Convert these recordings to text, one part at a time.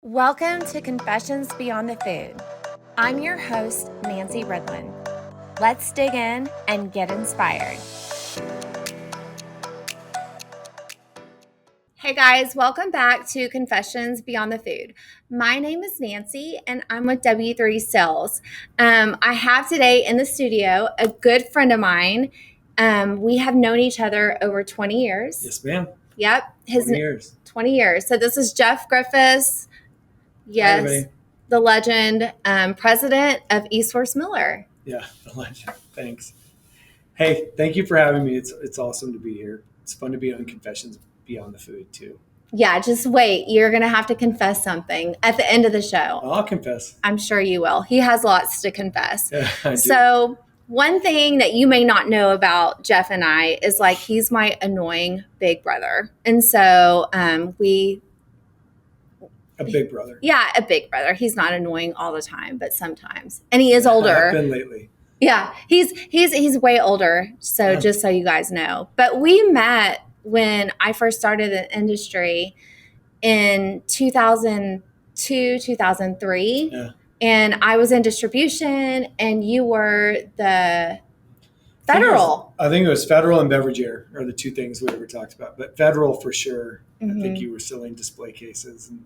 Welcome to Confessions Beyond the Food. I'm your host, Nancy Ridlen. Let's dig in and get inspired. Hey guys, welcome back to Confessions Beyond the Food. My name is Nancy and I'm with W3 Sales. I have today in the studio a good friend of mine. We have known each other over 20 years. Yes, ma'am. Yep. 20 years. 20 years. So this is Jeff Griffiths. Yes, the legend, president of eSource Miller. Yeah, the legend. Thanks. Hey, thank you for having me. It's awesome to be here. It's fun to be on Confessions Beyond the Food too. Yeah, just wait. You're going to have to confess something at the end of the show. I'll confess. I'm sure you will. He has lots to confess. Yeah, I do. So one thing that you may not know about Jeff and I is like he's my annoying big brother. And so A big brother. Yeah, a big brother. He's not annoying all the time, but sometimes. And he is older. I've been lately. Yeah, he's way older. So just so you guys know. But we met when I first started the industry in 2002, 2003. Yeah. And I was in distribution and you were the federal. I think it was federal and beverage air are the two things we ever talked about. But federal for sure. Mm-hmm. I think you were selling display cases. And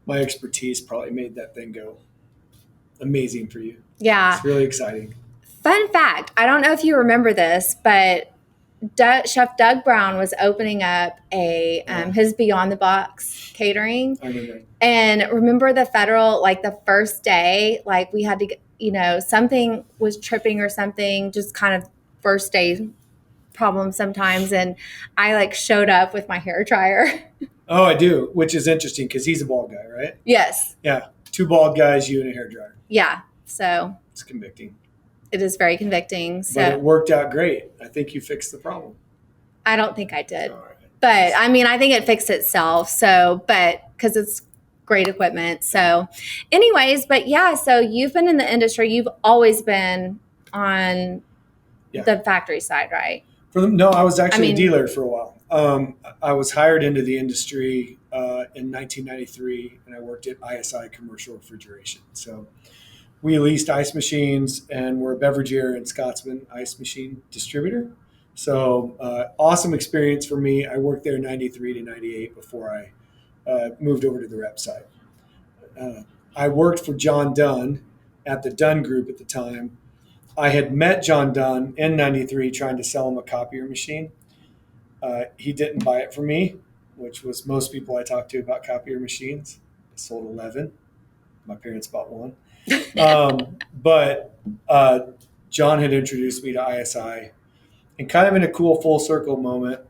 my expertise probably made that thing go amazing for you. Yeah. It's really exciting. Fun fact, I don't know if you remember this, but Chef Doug Brown was opening up his Beyond the Box catering. I remember. And remember the federal, like the first day, like we had to get, something was tripping or something, just kind of first day problem sometimes. And I like showed up with my hair dryer. Oh, I do, which is interesting because he's a bald guy, right? Yes. Yeah. Two bald guys, you and a hairdryer. Yeah. So it's convicting. It is very convicting. So but it worked out great. I think you fixed the problem. I don't think I did. All right. But I mean, I think it fixed itself. So, but because it's great equipment. So anyways, but yeah, so you've been in the industry. You've always been on the factory side, right? No, I was actually a dealer for a while. I was hired into the industry in 1993, and I worked at ISI Commercial Refrigeration. So we leased ice machines, and we're a beverage air and Scotsman ice machine distributor. So awesome experience for me. I worked there 93 to 98 before I moved over to the rep side. I worked for John Dunn at the Dunn Group at the time. I had met John Dunn in 93 trying to sell him a copier machine. He didn't buy it from me, which was most people I talked to about copier machines. I sold 11. My parents bought one. But John had introduced me to ISI, and kind of in a cool full circle moment,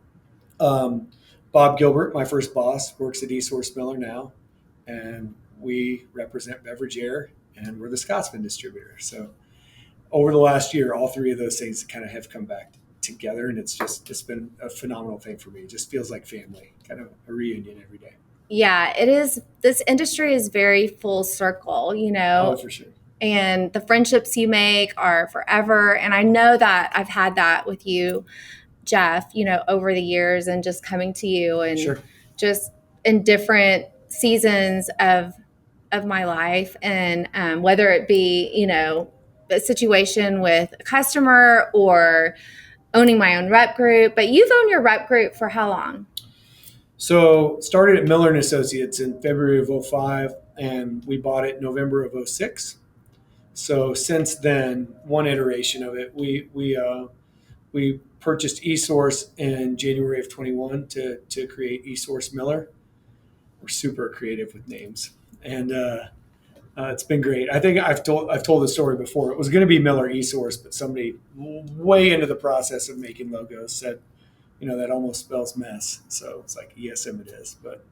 Bob Gilbert, my first boss, works at eSource Miller now, and we represent beverage air, and we're the Scotsman distributor. So over the last year, all three of those things kind of have come back together, and it's been a phenomenal thing for me. It just feels like family, kind of a reunion every day. Yeah, it is. This industry is very full circle, Oh, for sure. And the friendships you make are forever. And I know that I've had that with you, Jeff, over the years, and just coming to you and just in different seasons of my life. And whether it be, a situation with a customer or owning my own rep group. But you've owned your rep group for how long? So started at Miller & Associates in February of 2005, and we bought it November of 2006. So since then, one iteration of it, we purchased eSource in January of 21 to create eSource Miller. We're super creative with names, and it's been great. I think I've told the story before. It was going to be Miller eSource, but somebody way into the process of making logos said, that almost spells mess. So it's like, ESM it is. But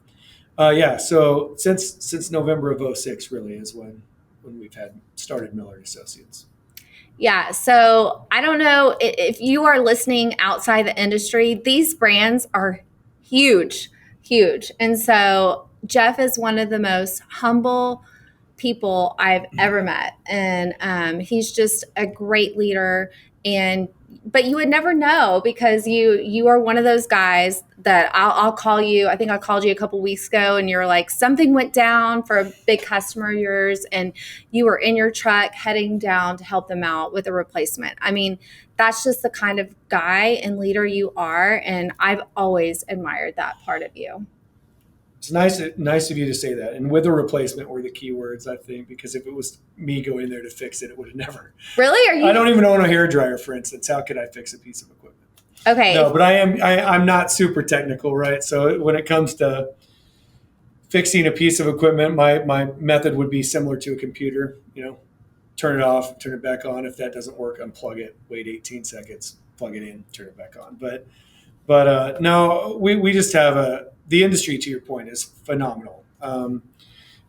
so since November of 2006 really is when we've started Miller & Associates. Yeah. So I don't know if you are listening outside the industry, these brands are huge, huge. And so Jeff is one of the most humble people I've ever met. And he's just a great leader. But you would never know, because you are one of those guys that I'll call you. I think I called you a couple weeks ago, and you're like, something went down for a big customer of yours, and you were in your truck heading down to help them out with a replacement. I mean, that's just the kind of guy and leader you are, and I've always admired that part of you. It's nice of you to say that. And with a replacement were the key words, I think, because if it was me going there to fix it, it would have never. Really? I don't even own a hairdryer, for instance. How could I fix a piece of equipment? Okay. No, but I'm not super technical, right? So when it comes to fixing a piece of equipment, my method would be similar to a computer. Turn it off, turn it back on. If that doesn't work, unplug it, wait 18 seconds, plug it in, turn it back on. But no, we just have the industry, to your point, is phenomenal.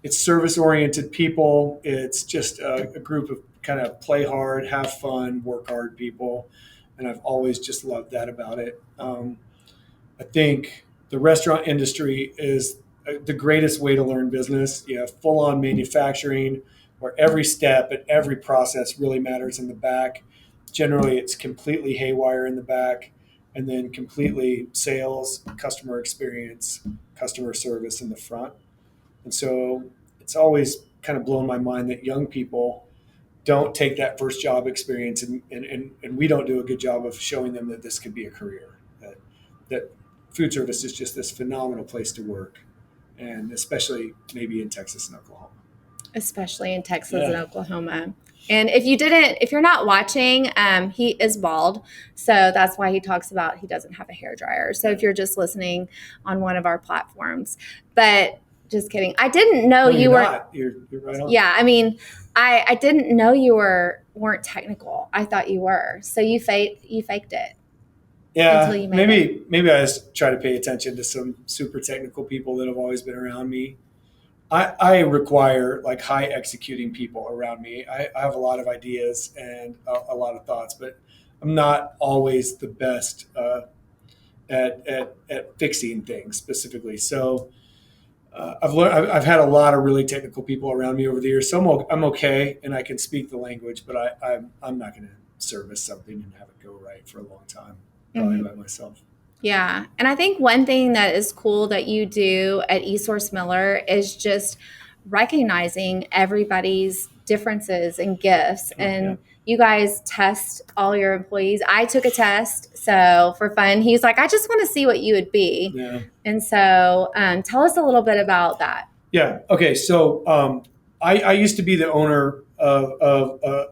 It's service-oriented people. It's just a group of kind of play hard, have fun, work hard people. And I've always just loved that about it. I think the restaurant industry is the greatest way to learn business. You have full-on manufacturing, where every step and every process really matters in the back. Generally, it's completely haywire in the back, and then completely sales, customer experience, customer service in the front. And so it's always kind of blown my mind that young people don't take that first job experience, and we don't do a good job of showing them that this could be a career, that food service is just this phenomenal place to work, and especially maybe in Texas and Oklahoma. Especially in Texas and Oklahoma. And if you're not watching, he is bald. So that's why he talks about he doesn't have a hairdryer. So if you're just listening on one of our platforms, but just kidding. I didn't know you were. You're right on. Yeah. I mean, I didn't know you weren't technical. I thought you were. So you faked it. Yeah. Maybe I just try to pay attention to some super technical people that have always been around me. I require like high executing people around me. I have a lot of ideas and a lot of thoughts, but I'm not always the best at fixing things specifically. So I've had a lot of really technical people around me over the years. So I'm okay, and I can speak the language, but I'm not going to service something and have it go right for a long time, probably by myself. Yeah. And I think one thing that is cool that you do at eSource Miller is just recognizing everybody's differences and gifts. You guys test all your employees. I took a test. So for fun, he's like, I just want to see what you would be. Yeah. And so tell us a little bit about that. Yeah. Okay. So I used to be the owner of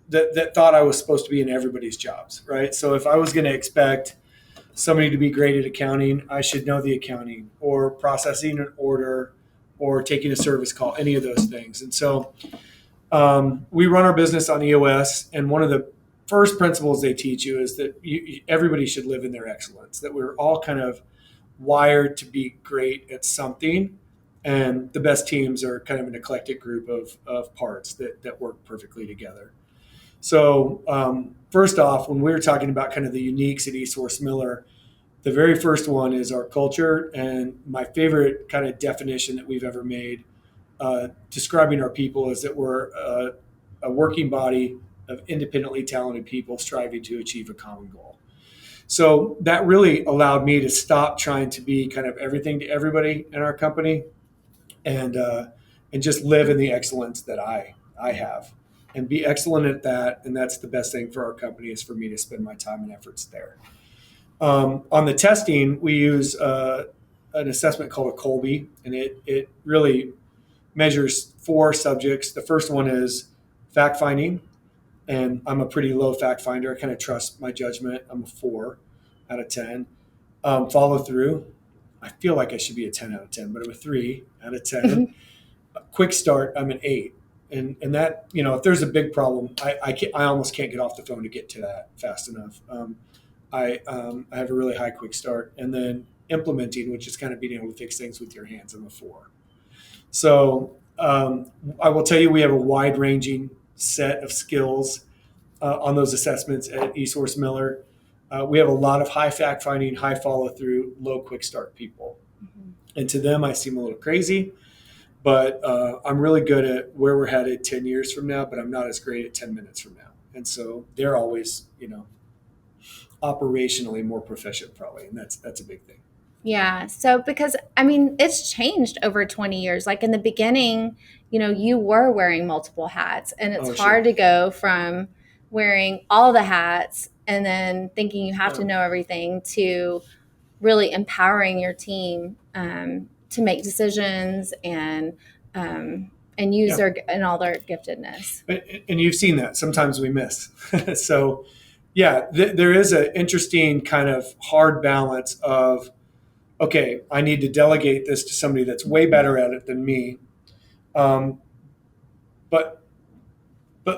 that thought I was supposed to be in everybody's jobs, right? So if I was going to expect somebody to be great at accounting, I should know the accounting or processing an order or taking a service call, any of those things. And so we run our business on EOS, and one of the first principles they teach you is that everybody should live in their excellence, that we're all kind of wired to be great at something, and the best teams are kind of an eclectic group of parts that work perfectly together. So first off, when we were talking about kind of the uniques at eSource Miller, the very first one is our culture. And my favorite kind of definition that we've ever made describing our people is that we're a working body of independently talented people striving to achieve a common goal. So that really allowed me to stop trying to be kind of everything to everybody in our company and just live in the excellence that I have. And be excellent at that, and that's the best thing for our company, is for me to spend my time and efforts there. On the testing, we use an assessment called a Colby, and it really measures 4 subjects. The first one is fact finding, and I'm a pretty low fact finder. I kind of trust my judgment. I'm a 4 out of 10. Follow through, I feel like I should be a 10 out of 10, but I'm a 3 out of 10. Quick start, I'm an 8. And that, if there's a big problem, I almost can't get off the phone to get to that fast enough. I have a really high quick start. And then implementing, which is kind of being able to fix things with your hands, I'm a 4. So I will tell you, we have a wide-ranging set of skills on those assessments at eSource Miller. We have a lot of high fact-finding, high follow-through, low quick start people. And to them, I seem a little crazy. but I'm really good at where we're headed 10 years from now, but I'm not as great at 10 minutes from now. And so they're always, operationally more proficient probably. And that's a big thing. Yeah. So, because it's changed over 20 years. Like in the beginning, you were wearing multiple hats, and it's hard to go from wearing all the hats and then thinking you have to know everything to really empowering your team to make decisions and use and all their giftedness. And you've seen that sometimes we miss. So, there is an interesting kind of hard balance of, okay, I need to delegate this to somebody that's way better at it than me. But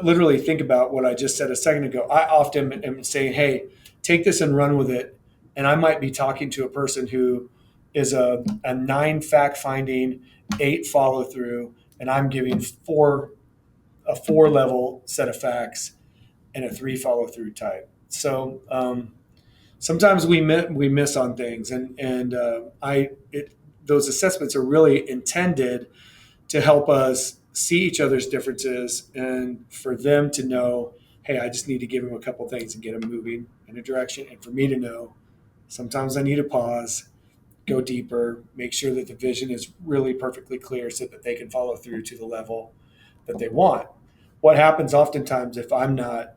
literally think about what I just said a second ago. I often am saying, hey, take this and run with it. And I might be talking to a person who is a 9 fact finding, 8 follow through, and I'm giving a 4 level set of facts and a 3 follow through type. So sometimes we miss on things, and those assessments are really intended to help us see each other's differences and for them to know, hey, I just need to give them a couple things and get them moving in a direction, and for me to know sometimes I need to pause, go deeper, make sure that the vision is really perfectly clear so that they can follow through to the level that they want. What happens oftentimes if I'm not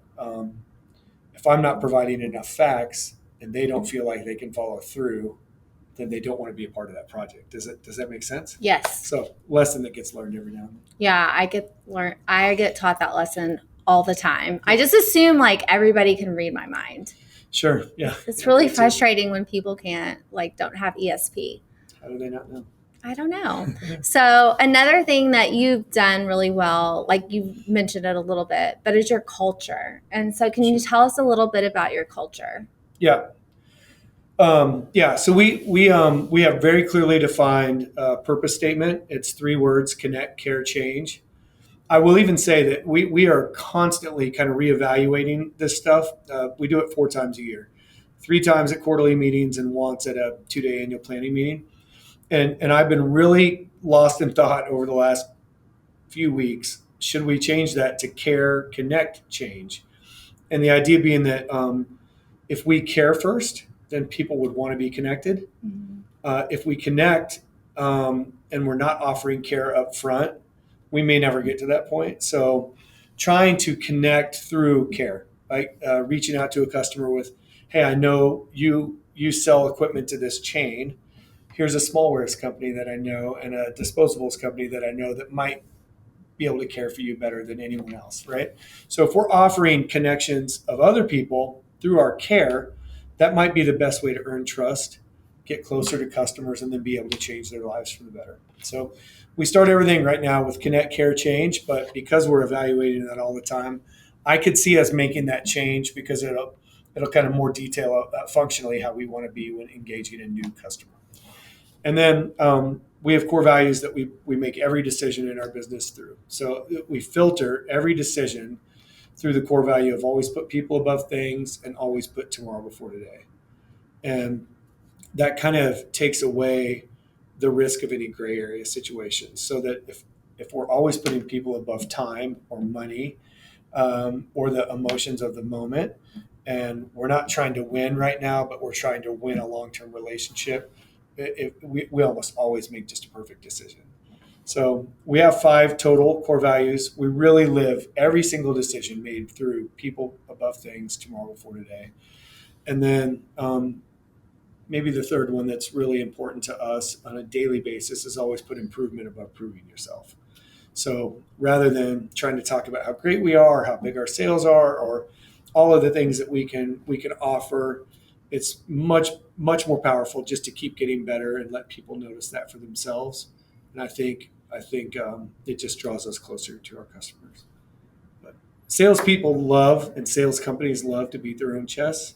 providing enough facts and they don't feel like they can follow through, then they don't want to be a part of that project. Does that make sense? Yes. So lesson that gets learned every now and then. Yeah, I get taught that lesson all the time. I just assume like everybody can read my mind. Sure. Yeah. It's really frustrating when people don't have ESP. How do they not know? I don't know. So another thing that you've done really well, like you mentioned it a little bit, but is your culture. And so can you tell us a little bit about your culture? Yeah. So we have very clearly defined purpose statement. It's 3 words: connect, care, change. I will even say that we are constantly kind of reevaluating this stuff. We do it 4 times a year, 3 times at quarterly meetings and once at a 2-day annual planning meeting. And I've been really lost in thought over the last few weeks. Should we change that to care, connect, change? And the idea being that if we care first, then people would want to be connected. Mm-hmm. If we connect and we're not offering care up front, we may never get to that point. So trying to connect through care, like reaching out to a customer with, hey, I know you sell equipment to this chain. Here's a smallwares company that I know and a disposables company that I know that might be able to care for you better than anyone else, right? So if we're offering connections of other people through our care, that might be the best way to earn trust, get closer to customers, and then be able to change their lives for the better. So we start everything right now with connect, care, change, but because we're evaluating that all the time, I could see us making that change because it'll kind of more detail functionally how we want to be when engaging a new customer. And then we have core values that we make every decision in our business through. So we filter every decision through the core value of always put people above things and always put tomorrow before today. And that kind of takes away the risk of any gray area situations, so that if we're always putting people above time or money or the emotions of the moment, and we're not trying to win right now, but we're trying to win a long-term relationship, we almost always make just a perfect decision. So we have 5 total core values. We really live every single decision made through people above things, tomorrow before today. And then maybe the third one that's really important to us on a daily basis is always put improvement above proving yourself. So rather than trying to talk about how great we are, how big our sales are, or all of the things that we can offer, it's much more powerful just to keep getting better and let people notice that for themselves. And I think it just draws us closer to our customers. But salespeople love, and sales companies love, to beat their own chests.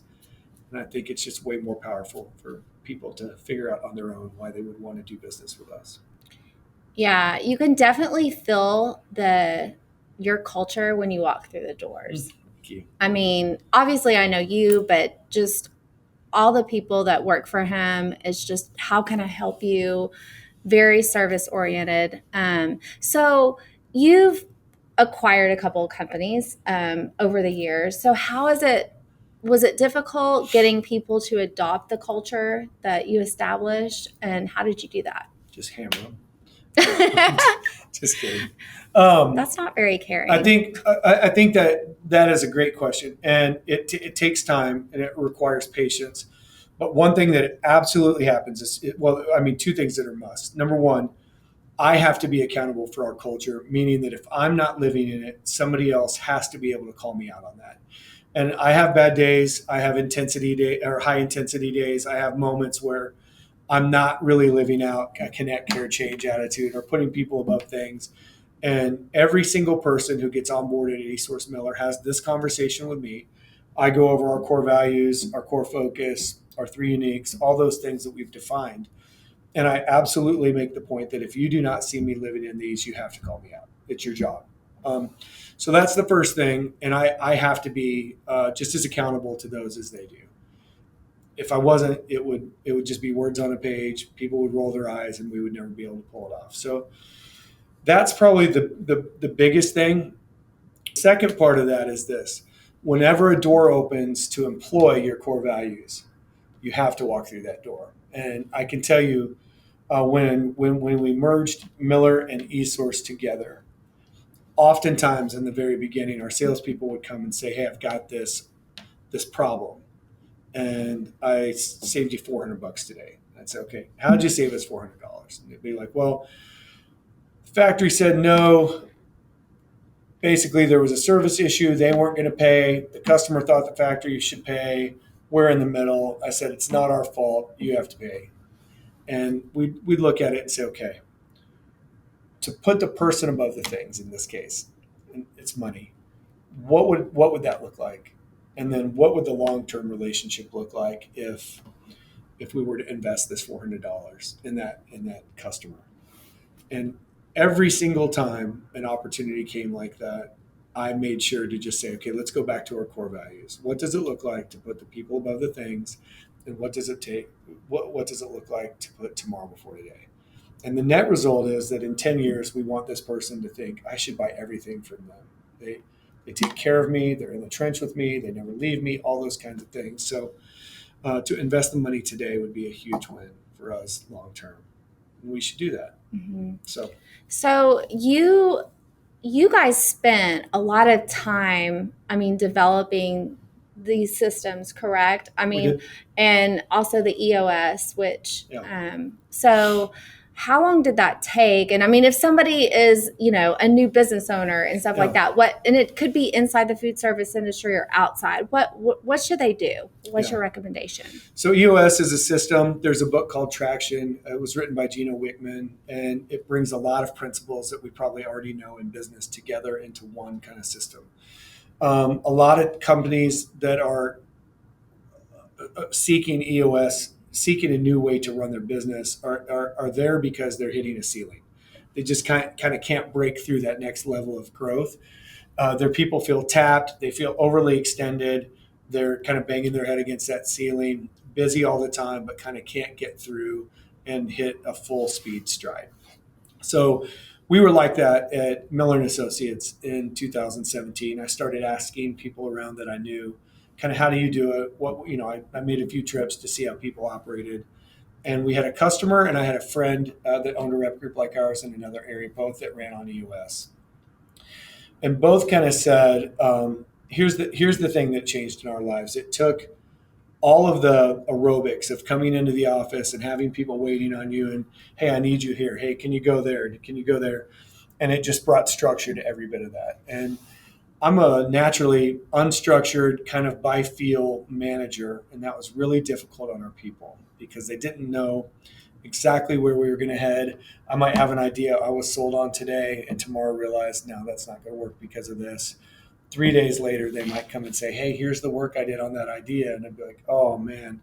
And I think it's just way more powerful for people to figure out on their own why they would want to do business with us. Yeah, you can definitely feel your culture when you walk through the doors. Thank you. I mean, obviously I know you, but just all the people that work for him is just, how can I help you? very service oriented. So you've acquired a couple of companies over the years. So was it difficult getting people to adopt the culture that you established, and how did you do that? Just hammer them. Just kidding. That's not very caring. I think that is a great question, and it takes time and it requires patience. But one thing that absolutely happens is, two things that are must. Number one, I have to be accountable for our culture, meaning that if I'm not living in it, somebody else has to be able to call me out on that. And I have bad days. I have high intensity days. I have moments where I'm not really living out a connect, care, change attitude or putting people above things. And every single person who gets on board at eSource Miller has this conversation with me. I go over our core values, our core focus, our three uniques, all those things that we've defined. And I absolutely make the point that if you do not see me living in these, you have to call me out. It's your job. So that's the first thing. And I have to be just as accountable to those as they do. If I wasn't, it would just be words on a page. People would roll their eyes and we would never be able to pull it off. So that's probably the biggest thing. Second part of that is this. Whenever a door opens to employ your core values, you have to walk through that door. And I can tell you, when we merged Miller and eSource together, oftentimes in the very beginning, our salespeople would come and say, "Hey, I've got this problem, and I saved you $400 today." I'd say, "Okay, how'd you save us $400?" And they'd be like, "Well, the factory said no. Basically, there was a service issue. They weren't going to pay. The customer thought the factory should pay. We're in the middle." I said, "It's not our fault. You have to pay." And we'd look at it and say, okay, to put the person above the things in this case, it's money. What would that look like? And then what would the long-term relationship look like if we were to invest this $400 in that customer? And every single time an opportunity came like that, I made sure to just say, okay, let's go back to our core values. What does it look like to put the people above the things? And what does it take? What does it look like to put tomorrow before today? And the net result is that in 10 years, we want this person to think, I should buy everything from them. They take care of me. They're in the trench with me. They never leave me, all those kinds of things. So to invest the money today would be a huge win for us long term. And we should do that. Mm-hmm. So you guys spent a lot of time, developing these systems, correct? And also the EOS, which, so how long did that take? And if somebody is, a new business owner and stuff like that, and it could be inside the food service industry or outside, what should they do? What's your recommendation? So EOS is a system. There's a book called Traction. It was written by Gino Wickman, and it brings a lot of principles that we probably already know in business together into one kind of system. A lot of companies that are seeking EOS, seeking a new way to run their business, are there because they're hitting a ceiling. They just kind of can't break through that next level of growth. Their people feel tapped. They feel overly extended. They're kind of banging their head against that ceiling, busy all the time, but kind of can't get through and hit a full speed stride. So we were like that at Miller & Associates in 2017. I started asking people around that I knew, kind of, how do you do it? I made a few trips to see how people operated. And we had a customer and I had a friend that owned a rep group like ours in another area, both that ran on EOS. And both kind of said, here's the thing that changed in our lives. It took all of the aerobics of coming into the office and having people waiting on you and, hey, I need you here. Hey, can you go there? Can you go there? And it just brought structure to every bit of that. And I'm a naturally unstructured kind of by feel manager. And that was really difficult on our people because they didn't know exactly where we were going to head. I might have an idea I was sold on today and tomorrow realize, no, that's not going to work because of this. 3 days later, they might come and say, hey, here's the work I did on that idea. And I'd be like, oh, man,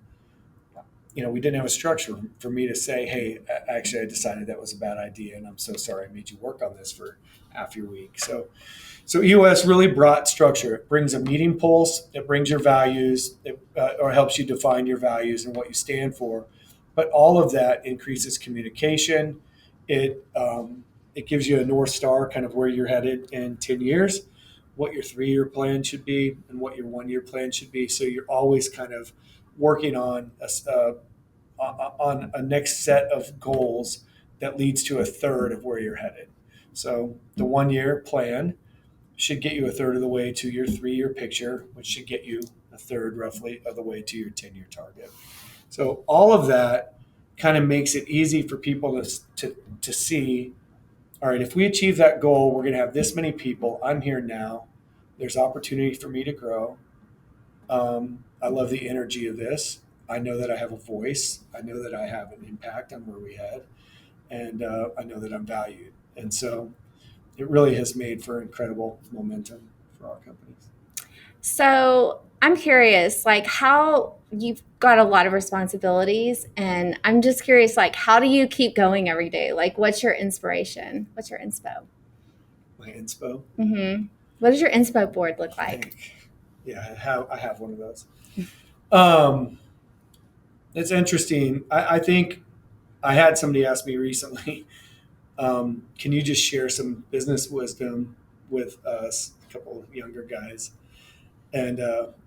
we didn't have a structure for me to say, hey, actually, I decided that was a bad idea. And I'm so sorry I made you work on this for half your week. So EOS really brought structure. It brings a meeting pulse. It brings your values, or helps you define your values and what you stand for. But all of that increases communication. It gives you a North Star, kind of where you're headed in 10 years, what your 3-year plan should be, and what your 1-year plan should be. So you're always kind of working on a next set of goals that leads to a third of where you're headed. So the 1-year plan should get you a third of the way to your 3-year picture, which should get you a third roughly of the way to your 10-year target. So all of that kind of makes it easy for people to see, all right, if we achieve that goal, we're going to have this many people. I'm here now. There's opportunity for me to grow. I love the energy of this. I know that I have a voice. I know that I have an impact on where we head, and I know that I'm valued. And so it really has made for incredible momentum for our companies. So I'm curious, like, how you've got a lot of responsibilities, and I'm just curious, like, how do you keep going every day? Like, what's your inspiration? What's your inspo? My inspo? Mm-hmm. What does your inspo board look like? Yeah, I have one of those. It's interesting. I think I had somebody ask me recently, can you just share some business wisdom with us, a couple of younger guys? And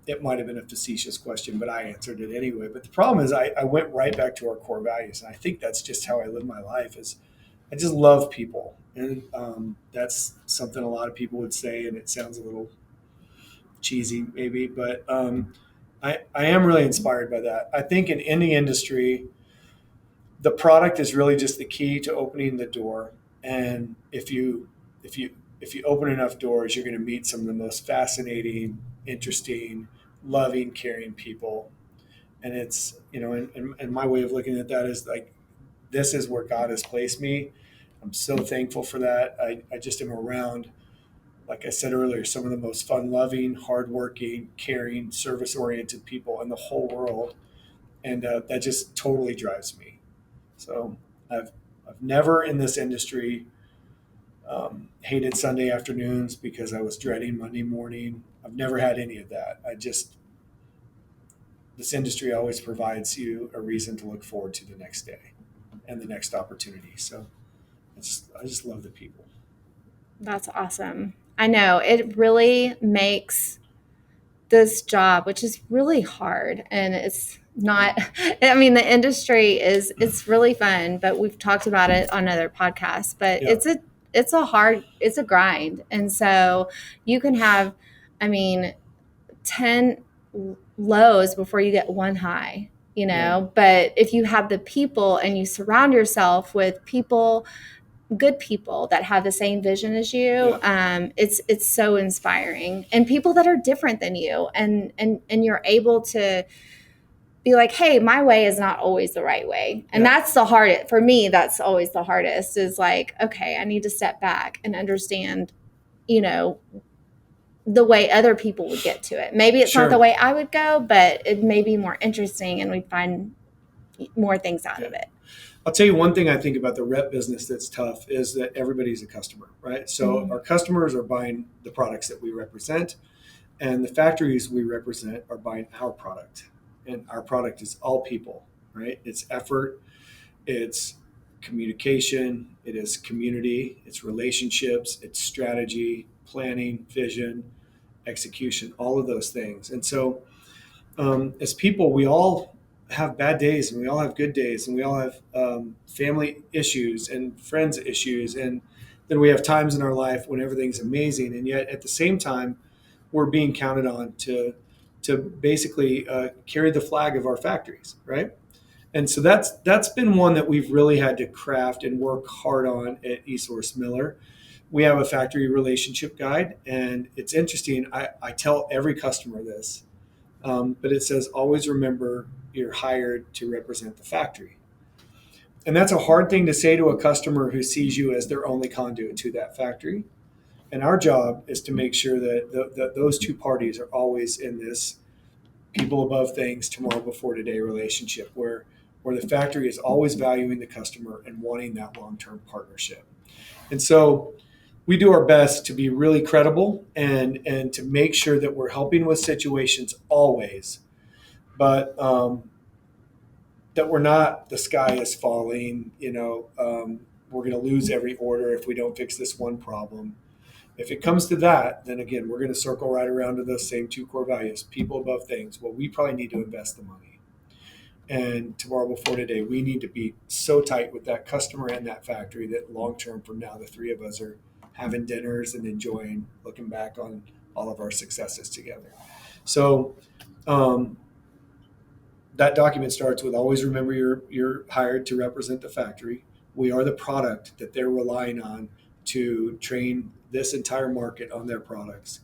it might have been a facetious question, but I answered it anyway. But the problem is I went right back to our core values. And I think that's just how I live my life is I just love people. And that's something a lot of people would say, and it sounds a little cheesy maybe, but I am really inspired by that. I think in any industry, the product is really just the key to opening the door. And if you open enough doors, you're going to meet some of the most fascinating, interesting, loving, caring people. And it's, and my way of looking at that is like, this is where God has placed me. I'm so thankful for that. I just am around, like I said earlier, some of the most fun-loving, hardworking, caring, service-oriented people in the whole world. And that just totally drives me. So I've never in this industry hated Sunday afternoons because I was dreading Monday morning. I've never had any of that. This industry always provides you a reason to look forward to the next day and the next opportunity. So I just love the people. That's awesome. I know it really makes this job, which is really hard, and it's not, I mean, the industry it's really fun, but we've talked about it on other podcasts, but yeah. It's a grind. And so you can have, 10 lows before you get one high, yeah. But if you have the people and you surround yourself with good people that have the same vision as you, yeah. It's so inspiring, and people that are different than you, and you're able to be like, hey, my way is not always the right way. And yeah. That's the hardest for me. That's always the hardest, is like, okay, I need to step back and understand, the way other people would get to it. Maybe it's sure. Not the way I would go, but it may be more interesting, and we'd find more things out yeah. of it. I'll tell you one thing I think about the rep business that's tough is that everybody's a customer, right? So mm-hmm. Our customers are buying the products that we represent, and the factories we represent are buying our product. And our product is all people, right? It's effort, it's communication, it is community, it's relationships, it's strategy, planning, vision, execution, all of those things. And so as people, we all have bad days, and we all have good days, and we all have family issues and friends issues, and then we have times in our life when everything's amazing, and yet at the same time we're being counted on to basically carry the flag of our factories, right? And so that's been one that we've really had to craft and work hard on at eSource Miller. We have a factory relationship guide, and it's interesting. I tell every customer this, but it says, always remember you're hired to represent the factory. And that's a hard thing to say to a customer who sees you as their only conduit to that factory. And our job is to make sure that those two parties are always in this people above things, tomorrow before today relationship where the factory is always valuing the customer and wanting that long-term partnership. And so we do our best to be really credible and to make sure that we're helping with situations always, but that we're not the sky is falling, we're going to lose every order if we don't fix this one problem. If it comes to that, then again, we're going to circle right around to those same two core values, people above things. Well, we probably need to invest the money. And tomorrow before today, we need to be so tight with that customer and that factory that long term from now, the three of us are having dinners and enjoying looking back on all of our successes together. So that document starts with always remember you're hired to represent the factory. We are the product that they're relying on to train this entire market on their products.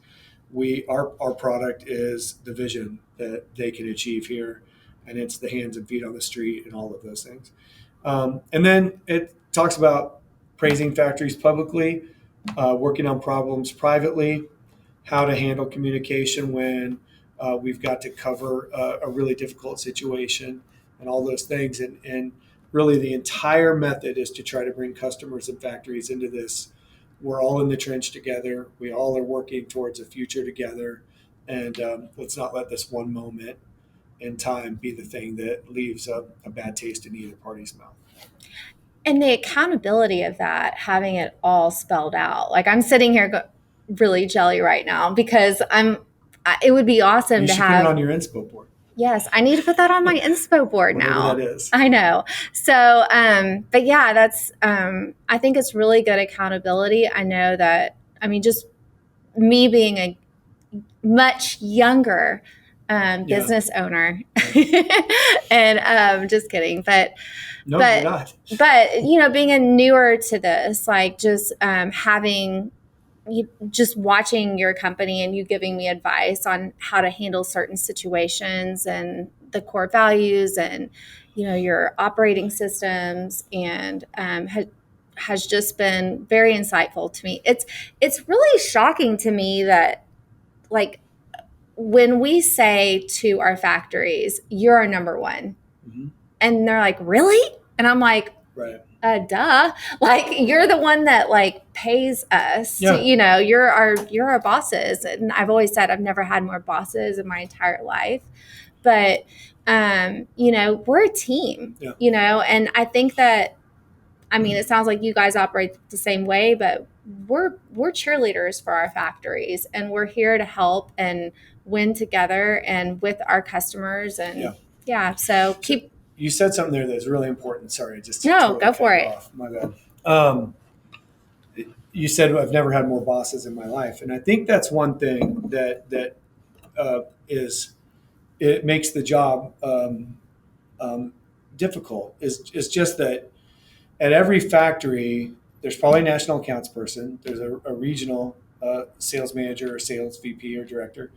Our product is the vision that they can achieve here, and it's the hands and feet on the street and all of those things. And then it talks about praising factories publicly, working on problems privately, how to handle communication when we've got to cover a really difficult situation, and all those things. And really the entire method is to try to bring customers and factories into this. We're all in the trench together. We all are working towards a future together. And let's not let this one moment in time be the thing that leaves a bad taste in either party's mouth. And the accountability of that, having it all spelled out. Like I'm sitting here really jelly right now because it would be awesome to have. You should put it on your inspo board. Yes, I need to put that on my inspo board now. Whatever that is. I know. So, but yeah, that's, I think it's really good accountability. I know that, just me being a much younger business owner and just kidding, but no, you're not. But being a newer to this, like just just watching your company and you giving me advice on how to handle certain situations and the core values and your operating systems and has just been very insightful to me. It's really shocking to me that like when we say to our factories, you're our number one, mm-hmm. and they're like, really? And I'm like, right. Duh. Like you're the one that like pays us. Yeah. You're our bosses. And I've always said I've never had more bosses in my entire life. But we're a team. Yeah. And I think that it sounds like you guys operate the same way, but we're cheerleaders for our factories and we're here to help and win together and with our customers and so keep. You said something there that's really important. Sorry, just no, go for it. Off. My bad. You said I've never had more bosses in my life, and I think that's one thing that it makes the job difficult. Is just that at every factory there's probably a national accounts person. There's a regional sales manager or sales VP or director.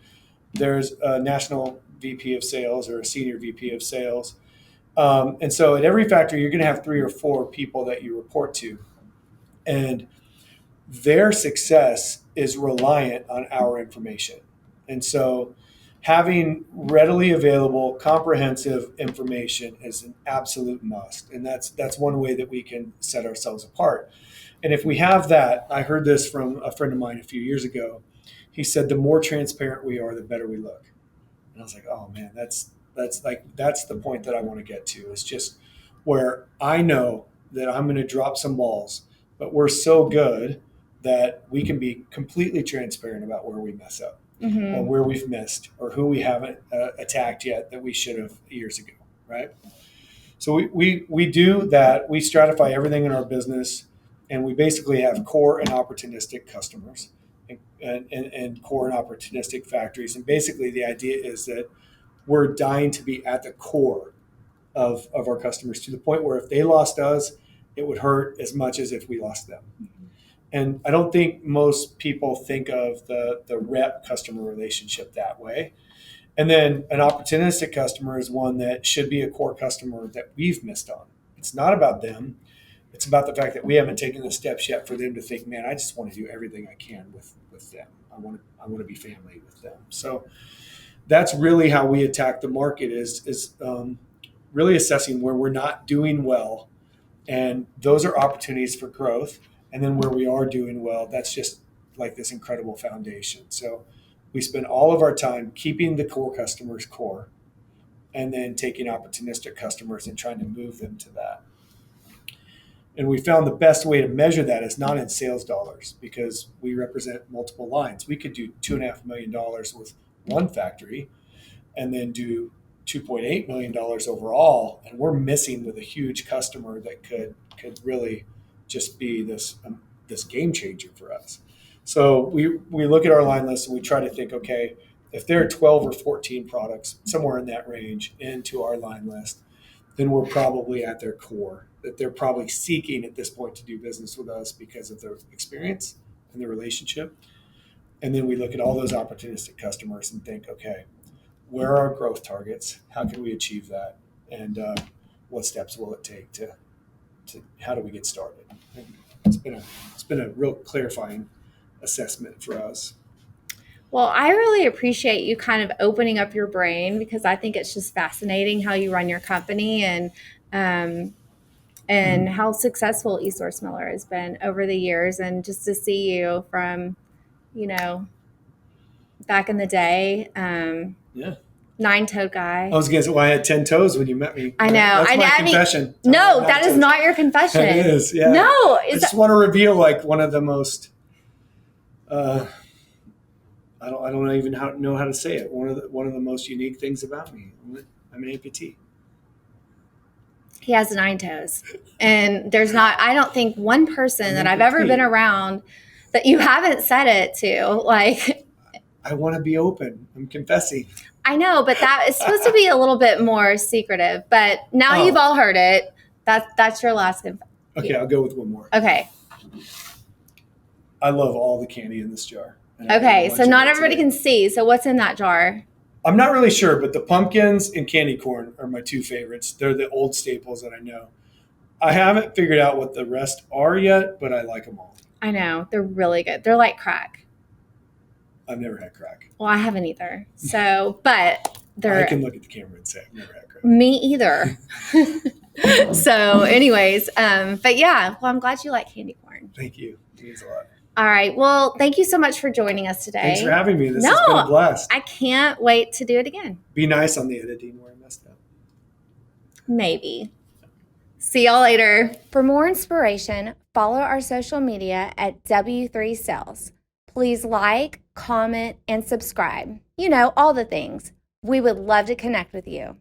There's a national VP of sales or a senior VP of sales. And so at every factory, you're going to have 3 or 4 people that you report to. And their success is reliant on our information. And so having readily available, comprehensive information is an absolute must. And that's one way that we can set ourselves apart. And if we have that, I heard this from a friend of mine a few years ago. He said, the more transparent we are, the better we look. And I was like, oh man, that's the point that I want to get to. It's just where I know that I'm going to drop some balls, but we're so good that we can be completely transparent about where we mess up, mm-hmm. or where we've missed, or who we haven't attacked yet that we should have years ago, right? So we do that. We stratify everything in our business, and we basically have core and opportunistic customers and core and opportunistic factories. And basically the idea is that we're dying to be at the core of our customers to the point where if they lost us, it would hurt as much as if we lost them. Mm-hmm. And I don't think most people think of the rep customer relationship that way. And then an opportunistic customer is one that should be a core customer that we've missed on. It's not about them. It's about the fact that we haven't taken the steps yet for them to think, man, I just want to do everything I can with them. I want to be family with them. So that's really how we attack the market is really assessing where we're not doing well. And those are opportunities for growth. And then where we are doing well, that's just like this incredible foundation. So we spend all of our time keeping the core customers core and then taking opportunistic customers and trying to move them to that. And we found the best way to measure that is not in sales dollars, because we represent multiple lines. We could do $2.5 million with one factory and then do $2.8 million overall. And we're missing with a huge customer that could really just be this game changer for us. So we look at our line list and we try to think, okay, if there are 12 or 14 products, somewhere in that range, into our line list, then we're probably at their core, that they're probably seeking at this point to do business with us because of their experience and their relationship. And then we look at all those opportunistic customers and think, okay, where are our growth targets? How can we achieve that? And what steps will it take to how do we get started? And it's been a real clarifying assessment for us. Well, I really appreciate you kind of opening up your brain, because I think it's just fascinating how you run your company and how successful eSource Miller has been over the years. And just to see you from, back in the day, 9-toed guy. I was going to say, well, I had 10 toes when you met me. I know. That's my confession. No, that is not your confession. It is, yeah. No. I just want to reveal one of the most, I don't even know how to say it. One of the most unique things about me. I'm an amputee. He has 9 toes. And I don't think one person that I've ever been around that you haven't said it to, I want to be open. I'm confessing. I know, but that is supposed to be a little bit more secretive. But now you've all heard it. That's your last confession. Okay, I'll go with one more. Okay. I love all the candy in this jar. Okay, so not everybody can see. So what's in that jar? I'm not really sure, but the pumpkins and candy corn are my 2 favorites. They're the old staples that I know. I haven't figured out what the rest are yet, but I like them all. I know. They're really good. They're like crack. I've never had crack. Well, I haven't either. So, but I can look at the camera and say I've never had crack. Me either. So anyways, but yeah, well, I'm glad you like candy corn. Thank you. It means a lot. All right. Well, thank you so much for joining us today. Thanks for having me. This has been a blast. I can't wait to do it again. Be nice on the editing where I messed up. Maybe. See y'all later. For more inspiration, follow our social media at W3Sales. Please like, comment, and subscribe. All the things. We would love to connect with you.